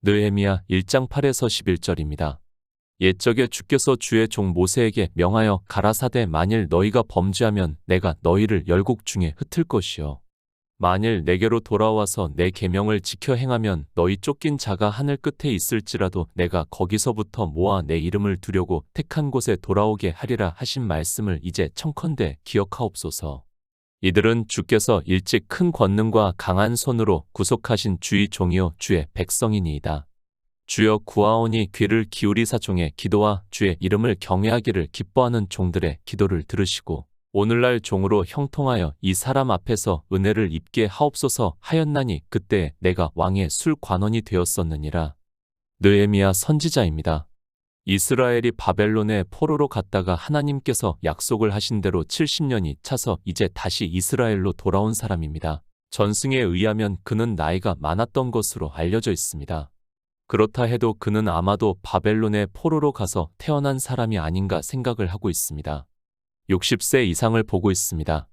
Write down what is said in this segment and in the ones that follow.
느헤미야 1장 8에서 11절입니다. 옛적에 주께서 주의 종 모세에게 명하여 가라사대 만일 너희가 범죄하면 내가 너희를 열국 중에 흩을 것이요 만일 내게로 돌아와서 내 계명을 지켜 행하면 너희 쫓긴 자가 하늘 끝에 있을지라도 내가 거기서부터 모아 내 이름을 두려고 택한 곳에 돌아오게 하리라 하신 말씀을 이제 청컨대 기억하옵소서. 이들은 주께서 일찍 큰 권능과 강한 손으로 구속하신 주의 종이요 주의 백성이니이다. 주여 구하오니 귀를 기울이사 종의 기도와 주의 이름을 경외하기를 기뻐하는 종들의 기도를 들으시고 오늘날 종으로 형통하여 이 사람 앞에서 은혜를 입게 하옵소서 하였나니 그때 내가 왕의 술관원이 되었었느니라. 느헤미야 선지자입니다. 이스라엘이 바벨론에 포로로 갔다가 하나님께서 약속을 하신 대로 70년이 차서 이제 다시 이스라엘로 돌아온 사람입니다. 전승에 의하면 그는 나이가 많았던 것으로 알려져 있습니다. 그렇다 해도 그는 아마도 바벨론에 포로로 가서 태어난 사람이 아닌가 생각을 하고 있습니다. 60세 이상을 보고 있습니다.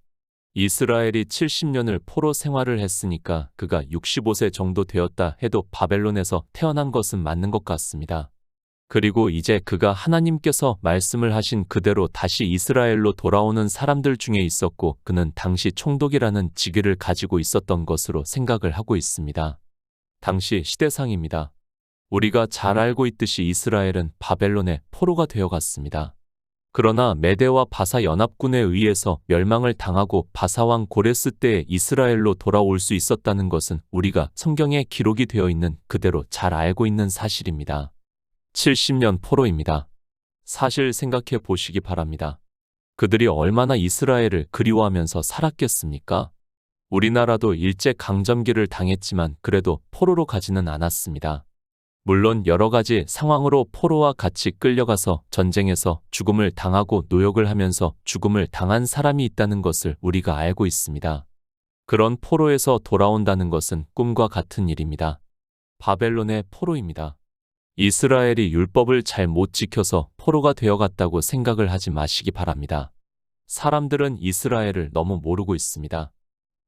이스라엘이 70년을 포로 생활을 했으니까 그가 65세 정도 되었다 해도 바벨론에서 태어난 것은 맞는 것 같습니다. 그리고 이제 그가 하나님께서 말씀을 하신 그대로 다시 이스라엘로 돌아오는 사람들 중에 있었고 그는 당시 총독이라는 직위를 가지고 있었던 것으로 생각을 하고 있습니다. 당시 시대상입니다. 우리가 잘 알고 있듯이 이스라엘은 바벨론의 포로가 되어갔습니다. 그러나 메대와 바사 연합군에 의해서 멸망을 당하고 바사왕 고레스 때에 이스라엘로 돌아올 수 있었다는 것은 우리가 성경에 기록이 되어 있는 그대로 잘 알고 있는 사실입니다. 70년 포로입니다. 사실 생각해 보시기 바랍니다. 그들이 얼마나 이스라엘을 그리워하면서 살았겠습니까? 우리나라도 일제강점기를 당했지만 그래도 포로로 가지는 않았습니다. 물론 여러 가지 상황으로 포로와 같이 끌려가서 전쟁에서 죽음을 당하고 노역을 하면서 죽음을 당한 사람이 있다는 것을 우리가 알고 있습니다. 그런 포로에서 돌아온다는 것은 꿈과 같은 일입니다. 바벨론의 포로입니다. 이스라엘이 율법을 잘 못 지켜서 포로가 되어갔다고 생각을 하지 마시기 바랍니다. 사람들은 이스라엘을 너무 모르고 있습니다.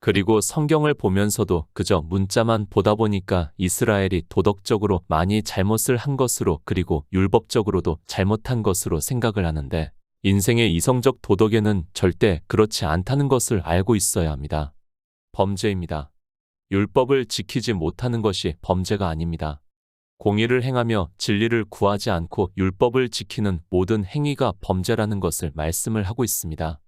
그리고 성경을 보면서도 그저 문자만 보다 보니까 이스라엘이 도덕적으로 많이 잘못을 한 것으로 그리고 율법적으로도 잘못한 것으로 생각을 하는데 인생의 이성적 도덕에는 절대 그렇지 않다는 것을 알고 있어야 합니다. 범죄입니다. 율법을 지키지 못하는 것이 범죄가 아닙니다. 공의를 행하며 진리를 구하지 않고 율법을 지키는 모든 행위가 범죄라는 것을 말씀을 하고 있습니다.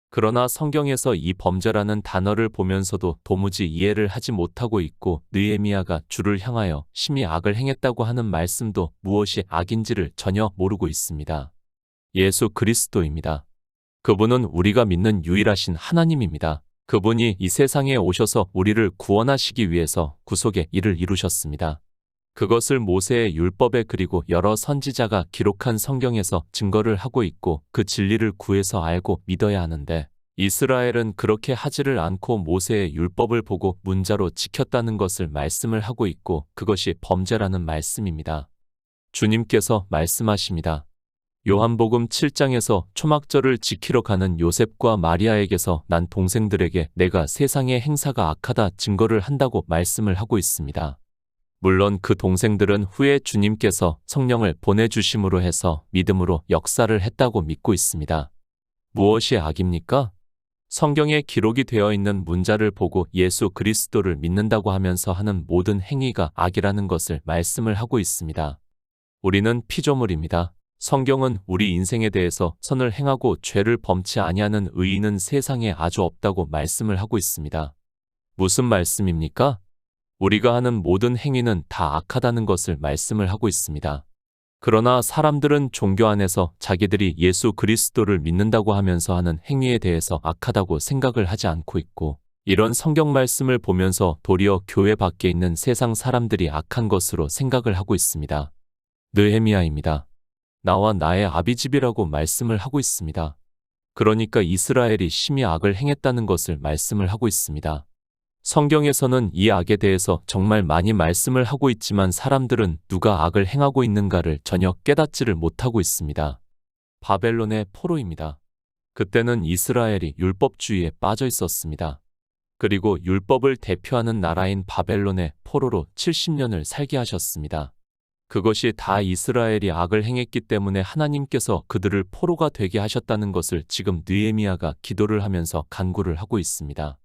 그러나 성경에서 이 범죄라는 단어를 보면서도 도무지 이해를 하지 못하고 있고 느헤미야가 주를 향하여 심히 악을 행했다고 하는 말씀도 무엇이 악인지를 전혀 모르고 있습니다. 예수 그리스도입니다. 그분은 우리가 믿는 유일하신 하나님입니다. 그분이 이 세상에 오셔서 우리를 구원하시기 위해서 구속의 일을 이루셨습니다. 그것을 모세의 율법에 그리고 여러 선지자가 기록한 성경에서 증거를 하고 있고 그 진리를 구해서 알고 믿어야 하는데 이스라엘은 그렇게 하지를 않고 모세의 율법을 보고 문자로 지켰다는 것을 말씀을 하고 있고 그것이 범죄라는 말씀입니다. 주님께서 말씀하십니다. 요한복음 7장에서 초막절을 지키러 가는 요셉과 마리아에게서 난 동생들에게 내가 세상의 행사가 악하다 증거를 한다고 말씀을 하고 있습니다. 물론 그 동생들은 후에 주님께서 성령을 보내주심으로 해서 믿음으로 역사를 했다고 믿고 있습니다. 무엇이 악입니까? 성경에 기록이 되어 있는 문자를 보고 예수 그리스도를 믿는다고 하면서 하는 모든 행위가 악이라는 것을 말씀을 하고 있습니다. 우리는 피조물입니다. 성경은 우리 인생에 대해서 선을 행하고 죄를 범치 아니하는 의인은 세상에 아주 없다고 말씀을 하고 있습니다. 무슨 말씀입니까? 우리가 하는 모든 행위는 다 악하다는 것을 말씀을 하고 있습니다. 그러나 사람들은 종교 안에서 자기들이 예수 그리스도를 믿는다고 하면서 하는 행위에 대해서 악하다고 생각을 하지 않고 있고 이런 성경 말씀을 보면서 도리어 교회 밖에 있는 세상 사람들이 악한 것으로 생각을 하고 있습니다. 느헤미야입니다. 나와 나의 아비집이라고 말씀을 하고 있습니다. 그러니까 이스라엘이 심히 악을 행했다는 것을 말씀을 하고 있습니다. 성경에서는 이 악에 대해서 정말 많이 말씀을 하고 있지만 사람들은 누가 악을 행하고 있는가를 전혀 깨닫지를 못하고 있습니다. 바벨론의 포로입니다. 그때는 이스라엘이 율법주의에 빠져 있었습니다. 그리고 율법을 대표하는 나라인 바벨론의 포로로 70년을 살게 하셨습니다. 그것이 다 이스라엘이 악을 행했기 때문에 하나님께서 그들을 포로가 되게 하셨다는 것을 지금 느헤미야가 기도를 하면서 간구를 하고 있습니다.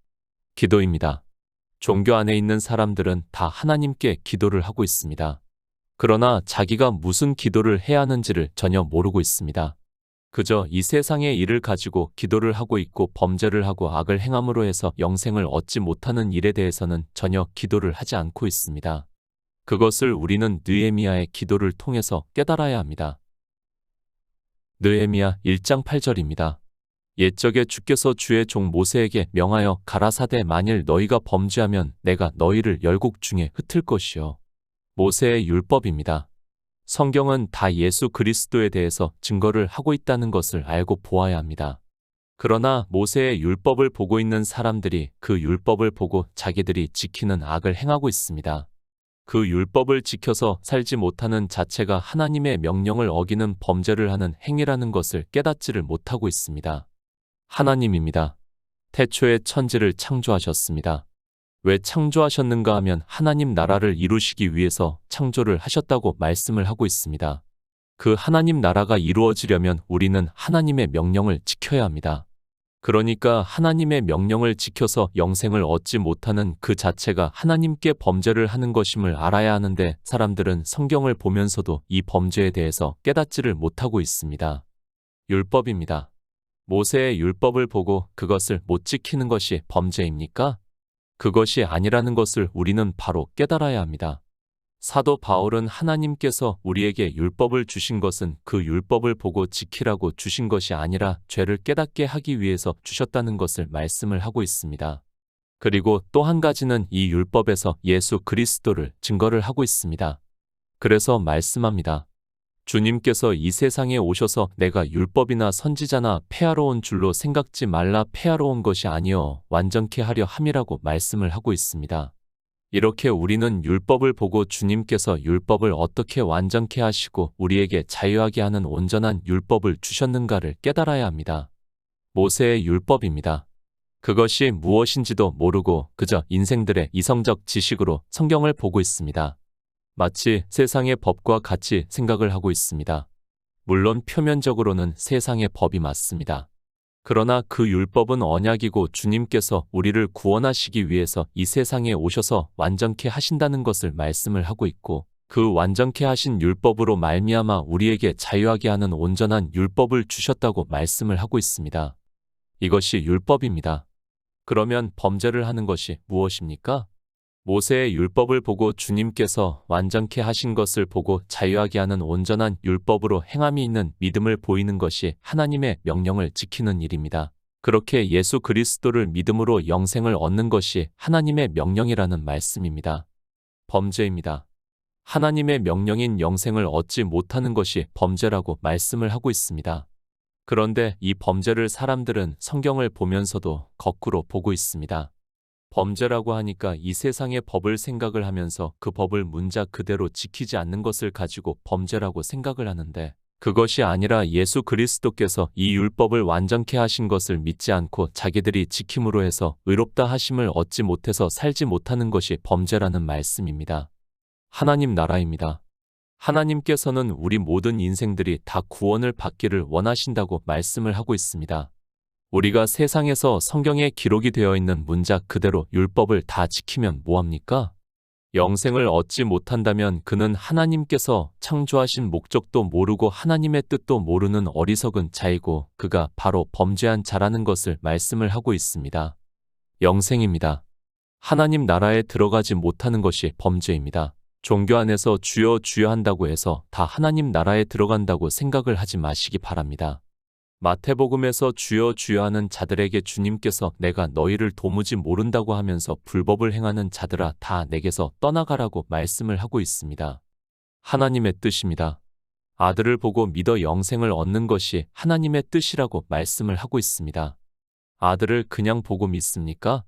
기도입니다. 종교 안에 있는 사람들은 다 하나님께 기도를 하고 있습니다. 그러나 자기가 무슨 기도를 해야 하는지를 전혀 모르고 있습니다. 그저 이 세상의 일을 가지고 기도를 하고 있고 범죄를 하고 악을 행함으로 해서 영생을 얻지 못하는 일에 대해서는 전혀 기도를 하지 않고 있습니다. 그것을 우리는 느헤미야의 기도를 통해서 깨달아야 합니다. 느헤미야 1장 8절입니다. 옛적에 주께서 주의 종 모세에게 명하여 가라사대 만일 너희가 범죄하면 내가 너희를 열국 중에 흩을 것이요. 모세의 율법입니다. 성경은 다 예수 그리스도에 대해서 증거를 하고 있다는 것을 알고 보아야 합니다. 그러나 모세의 율법을 보고 있는 사람들이 그 율법을 보고 자기들이 지키는 악을 행하고 있습니다. 그 율법을 지켜서 살지 못하는 자체가 하나님의 명령을 어기는 범죄를 하는 행위라는 것을 깨닫지를 못하고 있습니다. 하나님입니다. 태초에 천지를 창조하셨습니다. 왜 창조하셨는가 하면 하나님 나라를 이루시기 위해서 창조를 하셨다고 말씀을 하고 있습니다. 그 하나님 나라가 이루어지려면 우리는 하나님의 명령을 지켜야 합니다. 그러니까 하나님의 명령을 지켜서 영생을 얻지 못하는 그 자체가 하나님께 범죄를 하는 것임을 알아야 하는데 사람들은 성경을 보면서도 이 범죄에 대해서 깨닫지를 못하고 있습니다. 율법입니다. 모세의 율법을 보고 그것을 못 지키는 것이 범죄입니까? 그것이 아니라는 것을 우리는 바로 깨달아야 합니다. 사도 바울은 하나님께서 우리에게 율법을 주신 것은 그 율법을 보고 지키라고 주신 것이 아니라 죄를 깨닫게 하기 위해서 주셨다는 것을 말씀을 하고 있습니다. 그리고 또 한 가지는 이 율법에서 예수 그리스도를 증거를 하고 있습니다. 그래서 말씀합니다. 주님께서 이 세상에 오셔서 내가 율법이나 선지자나 폐하러 온 줄로 생각지 말라 폐하러 온 것이 아니요 완전케 하려 함이라고 말씀을 하고 있습니다. 이렇게 우리는 율법을 보고 주님께서 율법을 어떻게 완전케 하시고 우리에게 자유하게 하는 온전한 율법을 주셨는가를 깨달아야 합니다. 모세의 율법입니다. 그것이 무엇인지도 모르고 그저 인생들의 이성적 지식으로 성경을 보고 있습니다. 마치 세상의 법과 같이 생각을 하고 있습니다. 물론 표면적으로는 세상의 법이 맞습니다. 그러나 그 율법은 언약이고 주님께서 우리를 구원하시기 위해서 이 세상에 오셔서 완전케 하신다는 것을 말씀을 하고 있고 그 완전케 하신 율법으로 말미암아 우리에게 자유하게 하는 온전한 율법을 주셨다고 말씀을 하고 있습니다. 이것이 율법입니다. 그러면 범죄를 하는 것이 무엇입니까? 모세의 율법을 보고 주님께서 완전케 하신 것을 보고 자유하게 하는 온전한 율법으로 행함이 있는 믿음을 보이는 것이 하나님의 명령을 지키는 일입니다. 그렇게 예수 그리스도를 믿음으로 영생을 얻는 것이 하나님의 명령이라는 말씀입니다. 범죄입니다. 하나님의 명령인 영생을 얻지 못하는 것이 범죄라고 말씀을 하고 있습니다. 그런데 이 범죄를 사람들은 성경을 보면서도 거꾸로 보고 있습니다. 범죄라고 하니까 이 세상의 법을 생각을 하면서 그 법을 문자 그대로 지키지 않는 것을 가지고 범죄라고 생각을 하는데 그것이 아니라 예수 그리스도께서 이 율법을 완전케 하신 것을 믿지 않고 자기들이 지킴으로 해서 의롭다 하심을 얻지 못해서 살지 못하는 것이 범죄라는 말씀입니다. 하나님 나라입니다. 하나님께서는 우리 모든 인생들이 다 구원을 받기를 원하신다고 말씀을 하고 있습니다. 우리가 세상에서 성경에 기록이 되어 있는 문자 그대로 율법을 다 지키면 뭐합니까? 영생을 얻지 못한다면 그는 하나님께서 창조하신 목적도 모르고 하나님의 뜻도 모르는 어리석은 자이고 그가 바로 범죄한 자라는 것을 말씀을 하고 있습니다. 영생입니다. 하나님 나라에 들어가지 못하는 것이 범죄입니다. 종교 안에서 주여 주여 한다고 해서 다 하나님 나라에 들어간다고 생각을 하지 마시기 바랍니다. 마태복음에서 주여 주여 하는 자들에게 주님께서 내가 너희를 도무지 모른다고 하면서 불법을 행하는 자들아 다 내게서 떠나가라고 말씀을 하고 있습니다. 하나님의 뜻입니다. 아들을 보고 믿어 영생을 얻는 것이 하나님의 뜻이라고 말씀을 하고 있습니다. 아들을 그냥 보고 믿습니까?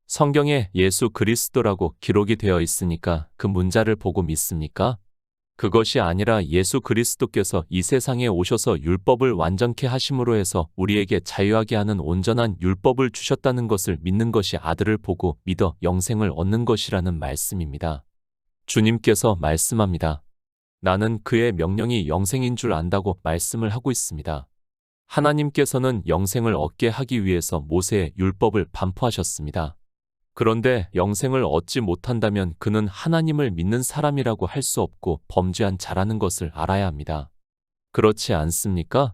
성경에 예수 그리스도라고 기록이 되어 있으니까 그 문자를 보고 믿습니까? 그것이 아니라 예수 그리스도께서 이 세상에 오셔서 율법을 완전케 하심으로 해서 우리에게 자유하게 하는 온전한 율법을 주셨다는 것을 믿는 것이 아들을 보고 믿어 영생을 얻는 것이라는 말씀입니다. 주님께서 말씀합니다. 나는 그의 명령이 영생인 줄 안다고 말씀을 하고 있습니다. 하나님께서는 영생을 얻게 하기 위해서 모세의 율법을 반포하셨습니다. 그런데 영생을 얻지 못한다면 그는 하나님을 믿는 사람이라고 할 수 없고 범죄한 자라는 것을 알아야 합니다. 그렇지 않습니까?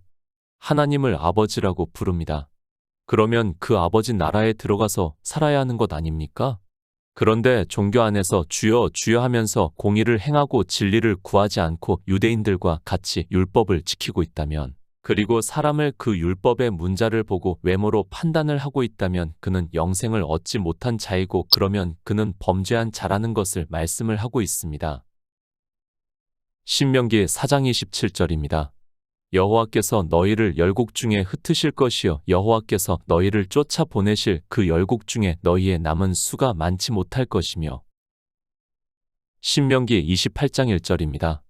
하나님을 아버지라고 부릅니다. 그러면 그 아버지 나라에 들어가서 살아야 하는 것 아닙니까? 그런데 종교 안에서 주여 주여 하면서 공의를 행하고 진리를 구하지 않고 유대인들과 같이 율법을 지키고 있다면, 그리고 사람을 그 율법의 문자를 보고 외모로 판단을 하고 있다면 그는 영생을 얻지 못한 자이고, 그러면 그는 범죄한 자라는 것을 말씀을 하고 있습니다. 신명기 4장 27절입니다. 여호와께서 너희를 열국 중에 흩으실 것이요 여호와께서 너희를 쫓아 보내실 그 열국 중에 너희의 남은 수가 많지 못할 것이며. 신명기 28장 1절입니다.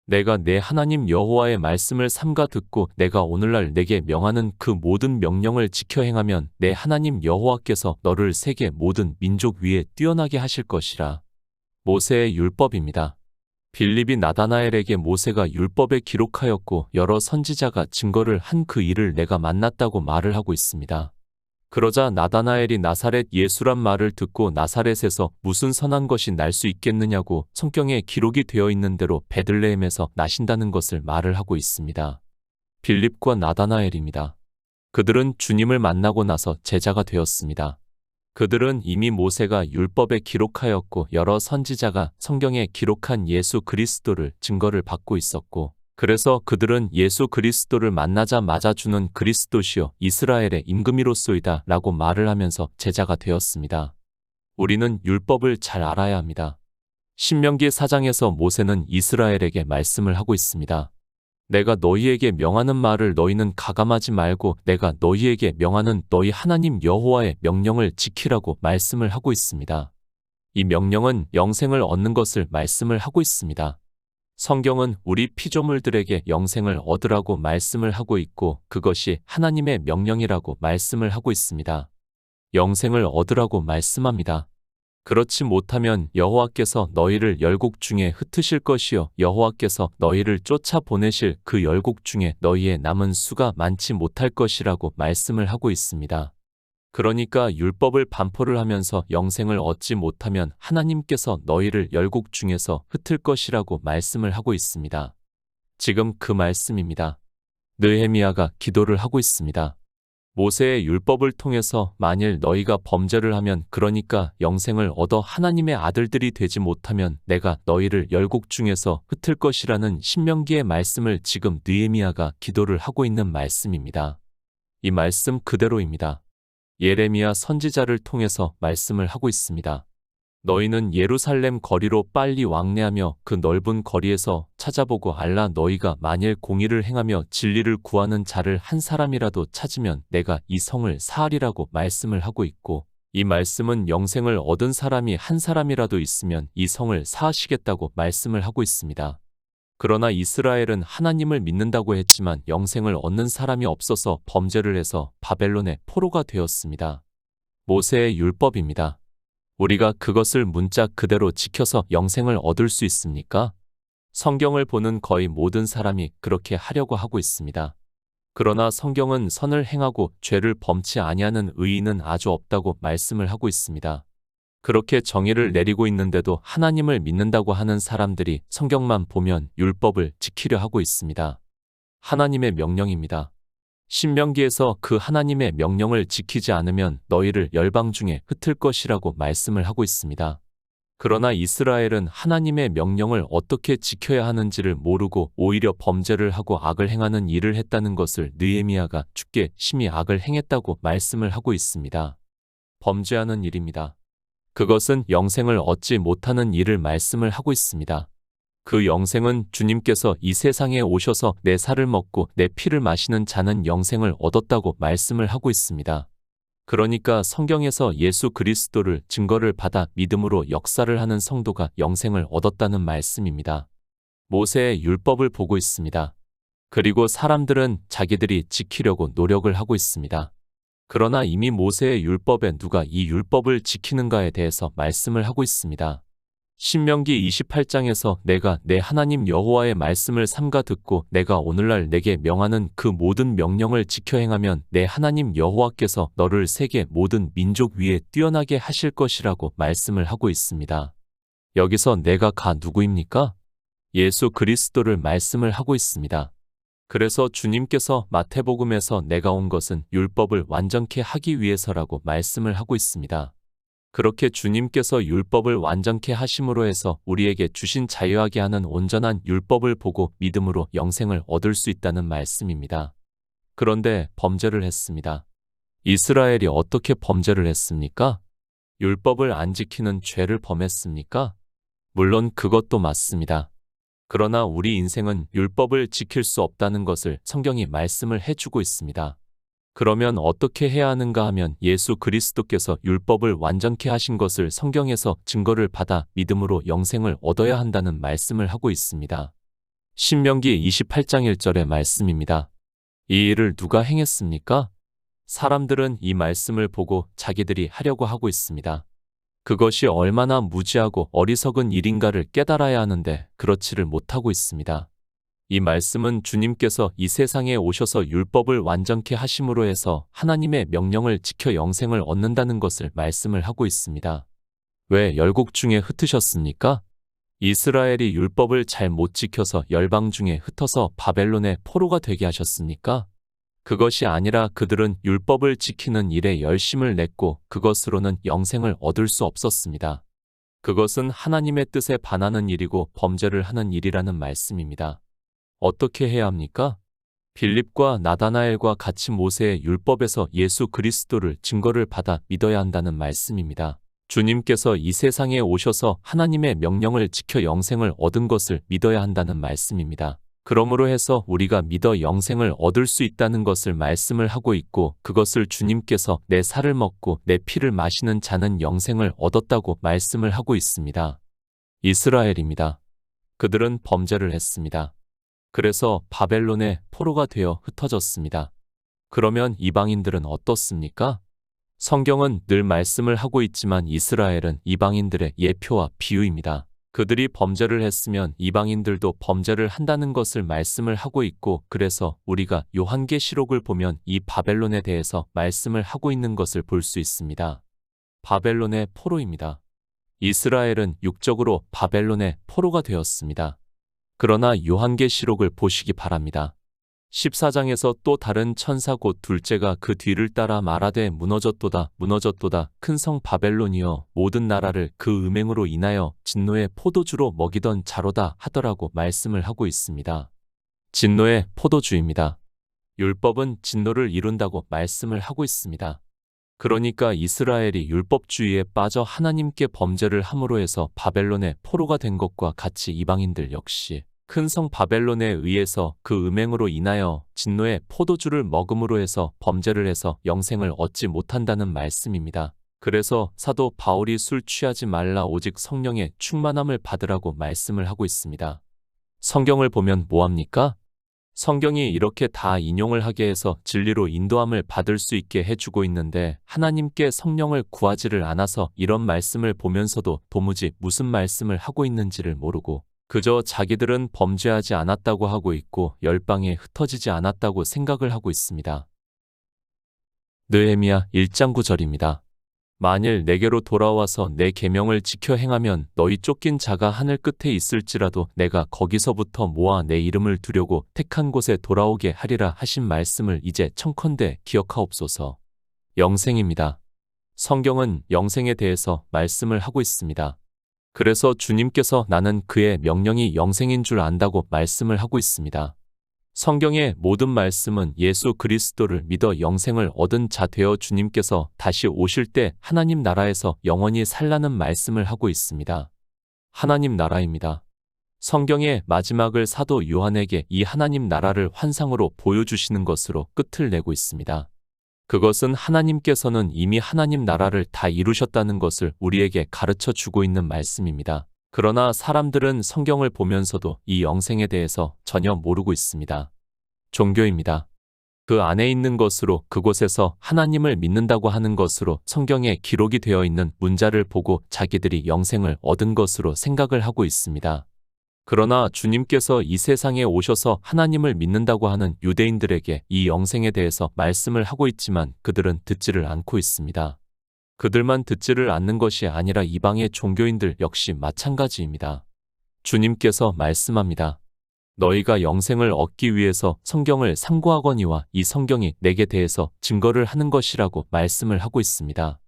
내가 내 하나님 여호와의 말씀을 삼가 듣고 내가 오늘날 내게 명하는 그 모든 명령을 지켜 행하면 내 하나님 여호와께서 너를 세계 모든 민족 위에 뛰어나게 하실 것이라. 모세의 율법입니다. 빌립이 나다나엘에게 모세가 율법에 기록하였고 여러 선지자가 증거를 한 그 일을 내가 만났다고 말을 하고 있습니다. 그러자 나다나엘이 나사렛 예수란 말을 듣고 나사렛에서 무슨 선한 것이 날 수 있겠느냐고 성경에 기록이 되어 있는 대로 베들레헴에서 나신다는 것을 말을 하고 있습니다. 빌립과 나다나엘입니다. 그들은 주님을 만나고 나서 제자가 되었습니다. 그들은 이미 모세가 율법에 기록하였고 여러 선지자가 성경에 기록한 예수 그리스도를 증거를 받고 있었고, 그래서 그들은 예수 그리스도를 만나자마자 주는 그리스도시요 이스라엘의 임금이로소이다 라고 말을 하면서 제자가 되었습니다. 우리는 율법을 잘 알아야 합니다. 신명기 4장에서 모세는 이스라엘에게 말씀을 하고 있습니다. 내가 너희에게 명하는 말을 너희는 가감하지 말고 내가 너희에게 명하는 너희 하나님 여호와의 명령을 지키라고 말씀을 하고 있습니다. 이 명령은 영생을 얻는 것을 말씀을 하고 있습니다. 성경은 우리 피조물들에게 영생을 얻으라고 말씀을 하고 있고 그것이 하나님의 명령이라고 말씀을 하고 있습니다. 영생을 얻으라고 말씀합니다. 그렇지 못하면 여호와께서 너희를 열국 중에 흩으실 것이요 여호와께서 너희를 쫓아 보내실 그 열국 중에 너희의 남은 수가 많지 못할 것이라고 말씀을 하고 있습니다. 그러니까 율법을 반포를 하면서 영생을 얻지 못하면 하나님께서 너희를 열국 중에서 흩을 것이라고 말씀을 하고 있습니다. 지금 그 말씀입니다. 느헤미야가 기도를 하고 있습니다. 모세의 율법을 통해서 만일 너희가 범죄를 하면, 그러니까 영생을 얻어 하나님의 아들들이 되지 못하면 내가 너희를 열국 중에서 흩을 것이라는 신명기의 말씀을 지금 느헤미야가 기도를 하고 있는 말씀입니다. 이 말씀 그대로입니다. 예레미야 선지자를 통해서 말씀을 하고 있습니다. 너희는 예루살렘 거리로 빨리 왕래하며 그 넓은 거리에서 찾아보고 알라. 너희가 만일 공의를 행하며 진리를 구하는 자를 한 사람이라도 찾으면 내가 이 성을 사하리라고 말씀을 하고 있고, 이 말씀은 영생을 얻은 사람이 한 사람이라도 있으면 이 성을 사하시겠다고 말씀을 하고 있습니다. 그러나 이스라엘은 하나님을 믿는다고 했지만 영생을 얻는 사람이 없어서 범죄를 해서 바벨론의 포로가 되었습니다. 모세의 율법입니다. 우리가 그것을 문자 그대로 지켜서 영생을 얻을 수 있습니까? 성경을 보는 거의 모든 사람이 그렇게 하려고 하고 있습니다. 그러나 성경은 선을 행하고 죄를 범치 아니하는 의인은 아주 없다고 말씀을 하고 있습니다. 그렇게 정의를 내리고 있는데도 하나님을 믿는다고 하는 사람들이 성경만 보면 율법을 지키려 하고 있습니다. 하나님의 명령입니다. 신명기에서 그 하나님의 명령을 지키지 않으면 너희를 열방 중에 흩을 것이라고 말씀을 하고 있습니다. 그러나 이스라엘은 하나님의 명령을 어떻게 지켜야 하는지를 모르고 오히려 범죄를 하고 악을 행하는 일을 했다는 것을 느헤미야가 주께 심히 악을 행했다고 말씀을 하고 있습니다. 범죄하는 일입니다. 그것은 영생을 얻지 못하는 일을 말씀을 하고 있습니다. 그 영생은 주님께서 이 세상에 오셔서 내 살을 먹고 내 피를 마시는 자는 영생을 얻었다고 말씀을 하고 있습니다. 그러니까 성경에서 예수 그리스도를 증거를 받아 믿음으로 역사를 하는 성도가 영생을 얻었다는 말씀입니다. 모세의 율법을 보고 있습니다. 그리고 사람들은 자기들이 지키려고 노력을 하고 있습니다. 그러나 이미 모세의 율법에 누가 이 율법을 지키는가에 대해서 말씀을 하고 있습니다. 신명기 28장에서 내가 내 하나님 여호와의 말씀을 삼가 듣고 내가 오늘날 내게 명하는 그 모든 명령을 지켜 행하면 내 하나님 여호와께서 너를 세계 모든 민족 위에 뛰어나게 하실 것이라고 말씀을 하고 있습니다. 여기서 내가 누구입니까? 예수 그리스도를 말씀을 하고 있습니다. 그래서 주님께서 마태복음에서 내가 온 것은 율법을 완전케 하기 위해서라고 말씀을 하고 있습니다. 그렇게 주님께서 율법을 완전케 하심으로 해서 우리에게 주신 자유하게 하는 온전한 율법을 보고 믿음으로 영생을 얻을 수 있다는 말씀입니다. 그런데 범죄를 했습니다. 이스라엘이 어떻게 범죄를 했습니까? 율법을 안 지키는 죄를 범했습니까? 물론 그것도 맞습니다. 그러나 우리 인생은 율법을 지킬 수 없다는 것을 성경이 말씀을 해주고 있습니다. 그러면 어떻게 해야 하는가 하면 예수 그리스도께서 율법을 완전케 하신 것을 성경에서 증거를 받아 믿음으로 영생을 얻어야 한다는 말씀을 하고 있습니다. 신명기 28장 1절의 말씀입니다. 이 일을 누가 행했습니까? 사람들은 이 말씀을 보고 자기들이 하려고 하고 있습니다. 그것이 얼마나 무지하고 어리석은 일인가를 깨달아야 하는데 그렇지를 못하고 있습니다. 이 말씀은 주님께서 이 세상에 오셔서 율법을 완전케 하심으로 해서 하나님의 명령을 지켜 영생을 얻는다는 것을 말씀을 하고 있습니다. 왜 열국 중에 흩으셨습니까? 이스라엘이 율법을 잘 못 지켜서 열방 중에 흩어서 바벨론의 포로가 되게 하셨습니까? 그것이 아니라 그들은 율법을 지키는 일에 열심을 냈고 그것으로는 영생을 얻을 수 없었습니다. 그것은 하나님의 뜻에 반하는 일이고 범죄를 하는 일이라는 말씀입니다. 어떻게 해야 합니까? 빌립과 나다나엘과 같이 모세의 율법에서 예수 그리스도를 증거를 받아 믿어야 한다는 말씀입니다. 주님께서 이 세상에 오셔서 하나님의 명령을 지켜 영생을 얻은 것을 믿어야 한다는 말씀입니다. 그러므로 해서 우리가 믿어 영생을 얻을 수 있다는 것을 말씀을 하고 있고 그것을 주님께서 내 살을 먹고 내 피를 마시는 자는 영생을 얻었다고 말씀을 하고 있습니다. 이스라엘입니다. 그들은 범죄를 했습니다. 그래서 바벨론의 포로가 되어 흩어졌습니다. 그러면 이방인들은 어떻습니까? 성경은 늘 말씀을 하고 있지만 이스라엘은 이방인들의 예표와 비유입니다. 그들이 범죄를 했으면 이방인들도 범죄를 한다는 것을 말씀을 하고 있고 그래서 우리가 요한계시록을 보면 이 바벨론에 대해서 말씀을 하고 있는 것을 볼 수 있습니다. 바벨론의 포로입니다. 이스라엘은 육적으로 바벨론의 포로가 되었습니다. 그러나 요한계시록을 보시기 바랍니다. 14장에서 또 다른 천사 곧 둘째가 그 뒤를 따라 말하되 무너졌도다 무너졌도다 큰 성 바벨론이여 모든 나라를 그 음행으로 인하여 진노의 포도주로 먹이던 자로다 하더라고 말씀을 하고 있습니다. 진노의 포도주입니다. 율법은 진노를 이룬다고 말씀을 하고 있습니다. 그러니까 이스라엘이 율법주의에 빠져 하나님께 범죄를 함으로 해서 바벨론의 포로가 된 것과 같이 이방인들 역시 큰 성 바벨론에 의해서 그 음행으로 인하여 진노의 포도주를 먹음으로 해서 범죄를 해서 영생을 얻지 못한다는 말씀입니다. 그래서 사도 바울이 술 취하지 말라 오직 성령의 충만함을 받으라고 말씀을 하고 있습니다. 성경을 보면 뭐합니까? 성경이 이렇게 다 인용을 하게 해서 진리로 인도함을 받을 수 있게 해주고 있는데 하나님께 성령을 구하지를 않아서 이런 말씀을 보면서도 도무지 무슨 말씀을 하고 있는지를 모르고 그저 자기들은 범죄하지 않았다고 하고 있고 열방에 흩어지지 않았다고 생각을 하고 있습니다. 느헤미야 1장 9절입니다. 만일 내게로 돌아와서 내 계명을 지켜 행하면 너희 쫓긴 자가 하늘 끝에 있을지라도 내가 거기서부터 모아 내 이름을 두려고 택한 곳에 돌아오게 하리라 하신 말씀을 이제 청컨대 기억하옵소서. 영생입니다. 성경은 영생에 대해서 말씀을 하고 있습니다. 그래서 주님께서 나는 그의 명령이 영생인 줄 안다고 말씀을 하고 있습니다. 성경의 모든 말씀은 예수 그리스도를 믿어 영생을 얻은 자 되어 주님께서 다시 오실 때 하나님 나라에서 영원히 살라는 말씀을 하고 있습니다. 하나님 나라입니다. 성경의 마지막을 사도 요한에게 이 하나님 나라를 환상으로 보여주시는 것으로 끝을 내고 있습니다. 그것은 하나님께서는 이미 하나님 나라를 다 이루셨다는 것을 우리에게 가르쳐 주고 있는 말씀입니다. 그러나 사람들은 성경을 보면서도 이 영생에 대해서 전혀 모르고 있습니다. 종교입니다. 그 안에 있는 것으로 그곳에서 하나님을 믿는다고 하는 것으로 성경에 기록이 되어 있는 문자를 보고 자기들이 영생을 얻은 것으로 생각을 하고 있습니다. 그러나 주님께서 이 세상에 오셔서 하나님을 믿는다고 하는 유대인들에게 이 영생에 대해서 말씀을 하고 있지만 그들은 듣지를 않고 있습니다. 그들만 듣지를 않는 것이 아니라 이방의 종교인들 역시 마찬가지입니다. 주님께서 말씀합니다. 너희가 영생을 얻기 위해서 성경을 상고하거니와 이 성경이 내게 대해서 증거를 하는 것이라고 말씀을 하고 있습니다.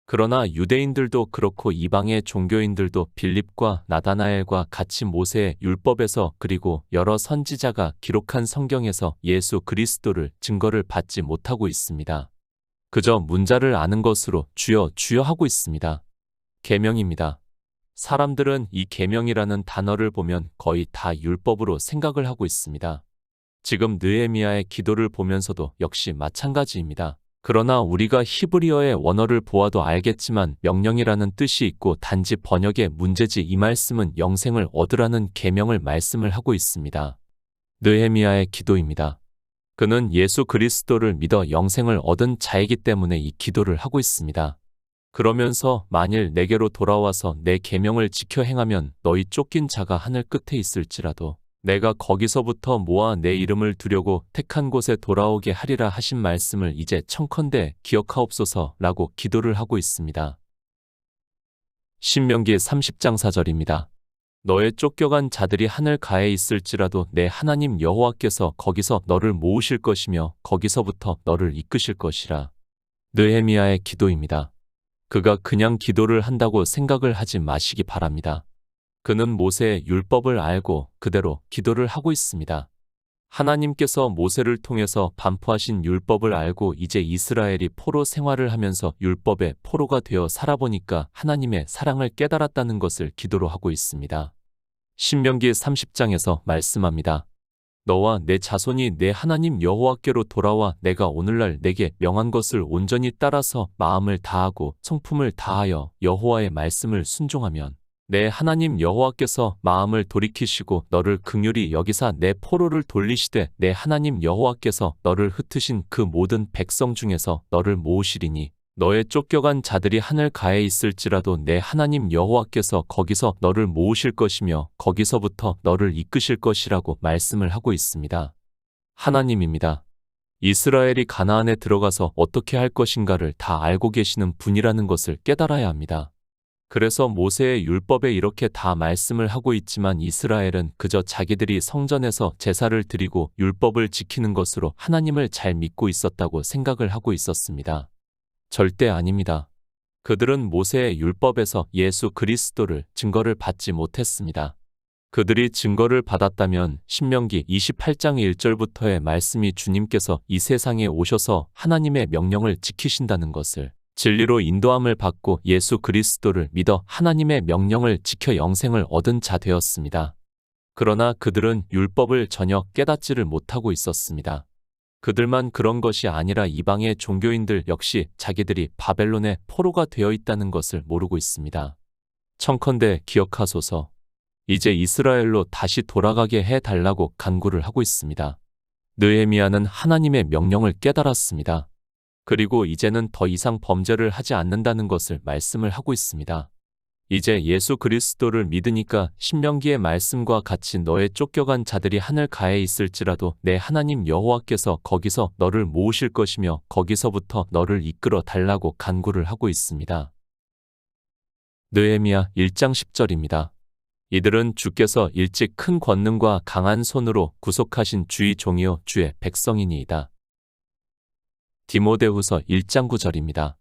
그러나 유대인들도 그렇고 이방의 종교인들도 빌립과 나다나엘과 같이 모세의 율법에서 그리고 여러 선지자가 기록한 성경에서 예수 그리스도를 증거를 받지 못하고 있습니다. 그저 문자를 아는 것으로 주여 주여 하고 있습니다. 계명입니다. 사람들은 이 계명이라는 단어를 보면 거의 다 율법으로 생각을 하고 있습니다. 지금 느헤미야의 기도를 보면서도 역시 마찬가지입니다. 그러나 우리가 히브리어의 원어를 보아도 알겠지만 명령이라는 뜻이 있고 단지 번역의 문제지 이 말씀은 영생을 얻으라는 계명을 말씀을 하고 있습니다. 느헤미야의 기도입니다. 그는 예수 그리스도를 믿어 영생을 얻은 자이기 때문에 이 기도를 하고 있습니다. 그러면서 만일 내게로 돌아와서 내 계명을 지켜 행하면 너희 쫓긴 자가 하늘 끝에 있을지라도 내가 거기서부터 모아 내 이름을 두려고 택한 곳에 돌아오게 하리라 하신 말씀을 이제 청컨대 기억하옵소서라고 기도를 하고 있습니다. 신명기 30장 4절입니다. 너의 쫓겨간 자들이 하늘 가에 있을지라도 내 하나님 여호와께서 거기서 너를 모으실 것이며 거기서부터 너를 이끄실 것이라. 느헤미야의 기도입니다. 그가 그냥 기도를 한다고 생각을 하지 마시기 바랍니다. 그는 모세의 율법을 알고 그대로 기도를 하고 있습니다. 하나님께서 모세를 통해서 반포하신 율법을 알고 이제 이스라엘이 포로 생활을 하면서 율법의 포로가 되어 살아보니까 하나님의 사랑을 깨달았다는 것을 기도로 하고 있습니다. 신명기 30장에서 말씀합니다. 너와 내 자손이 내 하나님 여호와께로 돌아와 내가 오늘날 내게 명한 것을 온전히 따라서 마음을 다하고 성품을 다하여 여호와의 말씀을 순종하면 내 하나님 여호와께서 마음을 돌이키시고 너를 긍휼히 여기사 내 포로를 돌리시되 내 하나님 여호와께서 너를 흩으신 그 모든 백성 중에서 너를 모으시리니 너의 쫓겨간 자들이 하늘 가에 있을지라도 내 하나님 여호와께서 거기서 너를 모으실 것이며 거기서부터 너를 이끄실 것이라고 말씀을 하고 있습니다. 하나님입니다. 이스라엘이 가나안에 들어가서 어떻게 할 것인가를 다 알고 계시는 분이라는 것을 깨달아야 합니다. 그래서 모세의 율법에 이렇게 다 말씀을 하고 있지만 이스라엘은 그저 자기들이 성전에서 제사를 드리고 율법을 지키는 것으로 하나님을 잘 믿고 있었다고 생각을 하고 있었습니다. 절대 아닙니다. 그들은 모세의 율법에서 예수 그리스도를 증거를 받지 못했습니다. 그들이 증거를 받았다면 신명기 28장 1절부터의 말씀이 주님께서 이 세상에 오셔서 하나님의 명령을 지키신다는 것을 진리로 인도함을 받고 예수 그리스도를 믿어 하나님의 명령을 지켜 영생을 얻은 자 되었습니다. 그러나 그들은 율법을 전혀 깨닫지를 못하고 있었습니다. 그들만 그런 것이 아니라 이방의 종교인들 역시 자기들이 바벨론의 포로가 되어 있다는 것을 모르고 있습니다. 청컨대 기억하소서. 이제 이스라엘로 다시 돌아가게 해달라고 간구를 하고 있습니다. 느헤미야는 하나님의 명령을 깨달았습니다. 그리고 이제는 더 이상 범죄를 하지 않는다는 것을 말씀을 하고 있습니다. 이제 예수 그리스도를 믿으니까 신명기의 말씀과 같이 너의 쫓겨간 자들이 하늘 가에 있을지라도 내 하나님 여호와께서 거기서 너를 모으실 것이며 거기서부터 너를 이끌어 달라고 간구를 하고 있습니다. 느헤미야 1장 10절입니다. 이들은 주께서 일찍 큰 권능과 강한 손으로 구속하신 주의 종이요 주의 백성이니이다. 디모데후서 1장 9절입니다.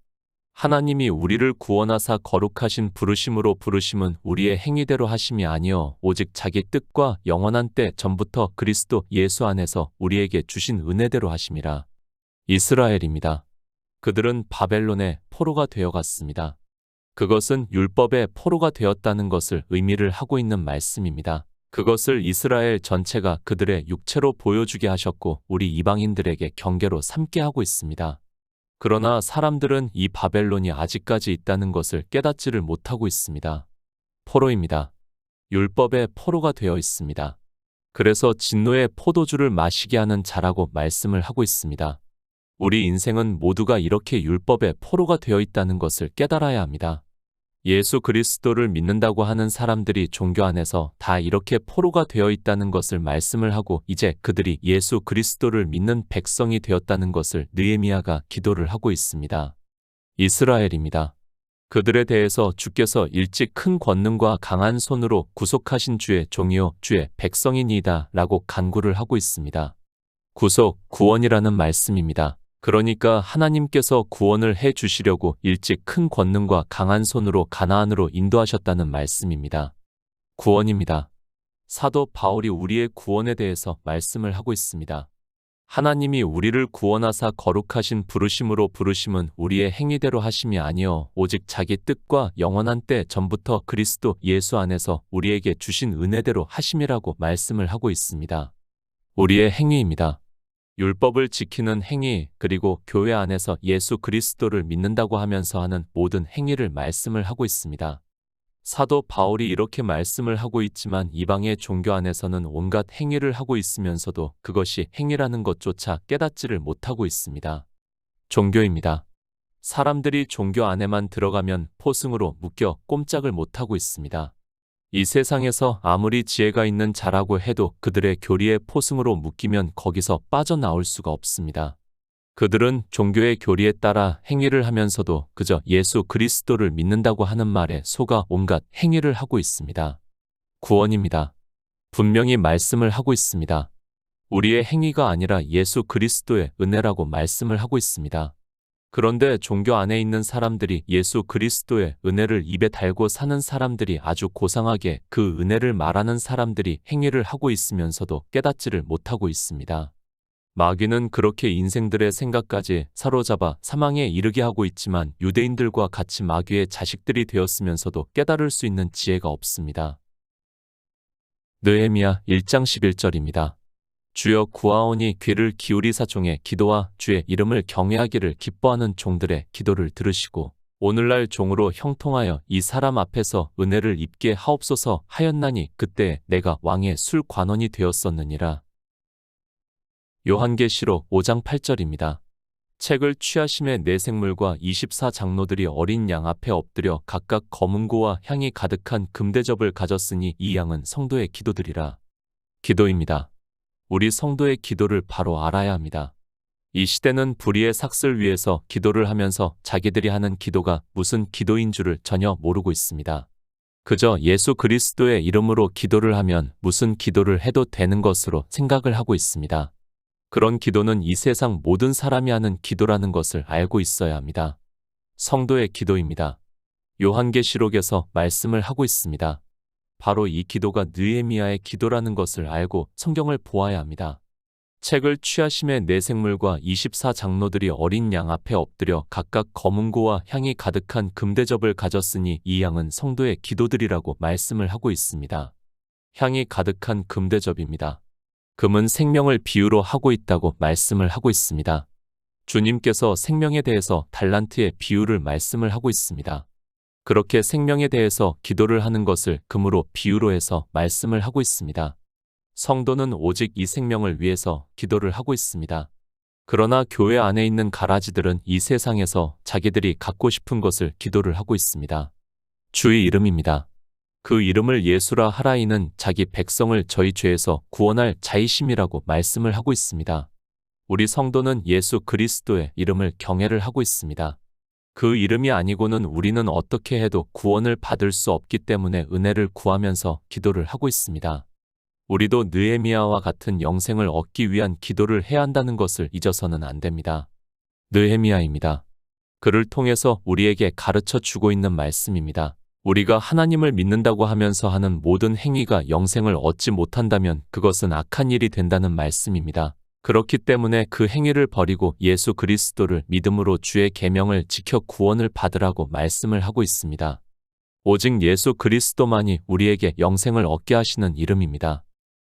하나님이 우리를 구원하사 거룩하신 부르심으로 부르심은 우리의 행위대로 하심이 아니요 오직 자기 뜻과 영원한 때 전부터 그리스도 예수 안에서 우리에게 주신 은혜대로 하심이라. 이스라엘입니다. 그들은 바벨론의 포로가 되어갔습니다. 그것은 율법의 포로가 되었다는 것을 의미를 하고 있는 말씀입니다. 그것을 이스라엘 전체가 그들의 육체로 보여주게 하셨고 우리 이방인들에게 경계로 삼게 하고 있습니다. 그러나 사람들은 이 바벨론이 아직까지 있다는 것을 깨닫지를 못하고 있습니다. 포로입니다. 율법의 포로가 되어 있습니다. 그래서 진노의 포도주를 마시게 하는 자라고 말씀을 하고 있습니다. 우리 인생은 모두가 이렇게 율법의 포로가 되어 있다는 것을 깨달아야 합니다. 예수 그리스도를 믿는다고 하는 사람들이 종교 안에서 다 이렇게 포로가 되어 있다는 것을 말씀을 하고 이제 그들이 예수 그리스도를 믿는 백성이 되었다는 것을 느헤미야가 기도를 하고 있습니다. 이스라엘입니다. 그들에 대해서 주께서 일찍 큰 권능과 강한 손으로 구속하신 주의 종이요 주의 백성이니이다 라고 간구를 하고 있습니다. 구속, 구원이라는 말씀입니다. 그러니까 하나님께서 구원을 해 주시려고 일찍 큰 권능과 강한 손으로 가나안으로 인도하셨다는 말씀입니다. 구원입니다. 사도 바울이 우리의 구원에 대해서 말씀을 하고 있습니다. 하나님이 우리를 구원하사 거룩하신 부르심으로 부르심은 우리의 행위대로 하심이 아니요 오직 자기 뜻과 영원한 때 전부터 그리스도 예수 안에서 우리에게 주신 은혜대로 하심이라고 말씀을 하고 있습니다. 우리의 행위입니다. 율법을 지키는 행위 그리고 교회 안에서 예수 그리스도를 믿는다고 하면서 하는 모든 행위를 말씀을 하고 있습니다. 사도 바울이 이렇게 말씀을 하고 있지만 이방의 종교 안에서는 온갖 행위를 하고 있으면서도 그것이 행위라는 것조차 깨닫지를 못하고 있습니다. 종교입니다. 사람들이 종교 안에만 들어가면 포승으로 묶여 꼼짝을 못하고 있습니다. 이 세상에서 아무리 지혜가 있는 자라고 해도 그들의 교리의 포승으로 묶이면 거기서 빠져나올 수가 없습니다. 그들은 종교의 교리에 따라 행위를 하면서도 그저 예수 그리스도를 믿는다고 하는 말에 속아 온갖 행위를 하고 있습니다. 구원입니다. 분명히 말씀을 하고 있습니다. 우리의 행위가 아니라 예수 그리스도의 은혜라고 말씀을 하고 있습니다. 그런데 종교 안에 있는 사람들이 예수 그리스도의 은혜를 입에 달고 사는 사람들이 아주 고상하게 그 은혜를 말하는 사람들이 행위를 하고 있으면서도 깨닫지를 못하고 있습니다. 마귀는 그렇게 인생들의 생각까지 사로잡아 사망에 이르게 하고 있지만 유대인들과 같이 마귀의 자식들이 되었으면서도 깨달을 수 있는 지혜가 없습니다. 느헤미야 1장 11절입니다. 주여 구하오니 귀를 기울이사 종의 기도와 주의 이름을 경외하기를 기뻐하는 종들의 기도를 들으시고 오늘날 종으로 형통하여 이 사람 앞에서 은혜를 입게 하옵소서 하였나니 그때 내가 왕의 술관원이 되었었느니라. 요한계시록 5장 8절입니다. 책을 취하심에 네 생물과 24장로들이 어린 양 앞에 엎드려 각각 검은고와 향이 가득한 금대접을 가졌으니 이 양은 성도의 기도들이라. 기도입니다. 우리 성도의 기도를 바로 알아야 합니다. 이 시대는 불의의 삭슬 위에서 기도를 하면서 자기들이 하는 기도가 무슨 기도인 줄을 전혀 모르고 있습니다. 그저 예수 그리스도의 이름으로 기도를 하면 무슨 기도를 해도 되는 것으로 생각을 하고 있습니다. 그런 기도는 이 세상 모든 사람이 하는 기도라는 것을 알고 있어야 합니다. 성도의 기도입니다. 요한계시록에서 말씀을 하고 있습니다. 바로 이 기도가 느헤미야의 기도라는 것을 알고 성경을 보아야 합니다. 책을 취하심에 네 생물과 24장로들이 어린 양 앞에 엎드려 각각 검은고와 향이 가득한 금대접을 가졌으니 이 양은 성도의 기도들이라고 말씀을 하고 있습니다. 향이 가득한 금대접입니다. 금은 생명을 비유로 하고 있다고 말씀을 하고 있습니다. 주님께서 생명에 대해서 달란트의 비유를 말씀을 하고 있습니다. 그렇게 생명에 대해서 기도를 하는 것을 금으로 비유로 해서 말씀을 하고 있습니다. 성도는 오직 이 생명을 위해서 기도를 하고 있습니다. 그러나 교회 안에 있는 가라지들은 이 세상에서 자기들이 갖고 싶은 것을 기도를 하고 있습니다. 주의 이름입니다. 그 이름을 예수라 하라 이는 자기 백성을 저희 죄에서 구원할 자이심이라고 말씀을 하고 있습니다. 우리 성도는 예수 그리스도의 이름을 경외를 하고 있습니다. 그 이름이 아니고는 우리는 어떻게 해도 구원을 받을 수 없기 때문에 은혜를 구하면서 기도를 하고 있습니다. 우리도 느헤미야와 같은 영생을 얻기 위한 기도를 해야 한다는 것을 잊어서는 안 됩니다. 느헤미야입니다. 그를 통해서 우리에게 가르쳐 주고 있는 말씀입니다. 우리가 하나님을 믿는다고 하면서 하는 모든 행위가 영생을 얻지 못한다면 그것은 악한 일이 된다는 말씀입니다. 그렇기 때문에 그 행위를 버리고 예수 그리스도를 믿음으로 주의 계명을 지켜 구원을 받으라고 말씀을 하고 있습니다. 오직 예수 그리스도만이 우리에게 영생을 얻게 하시는 이름입니다.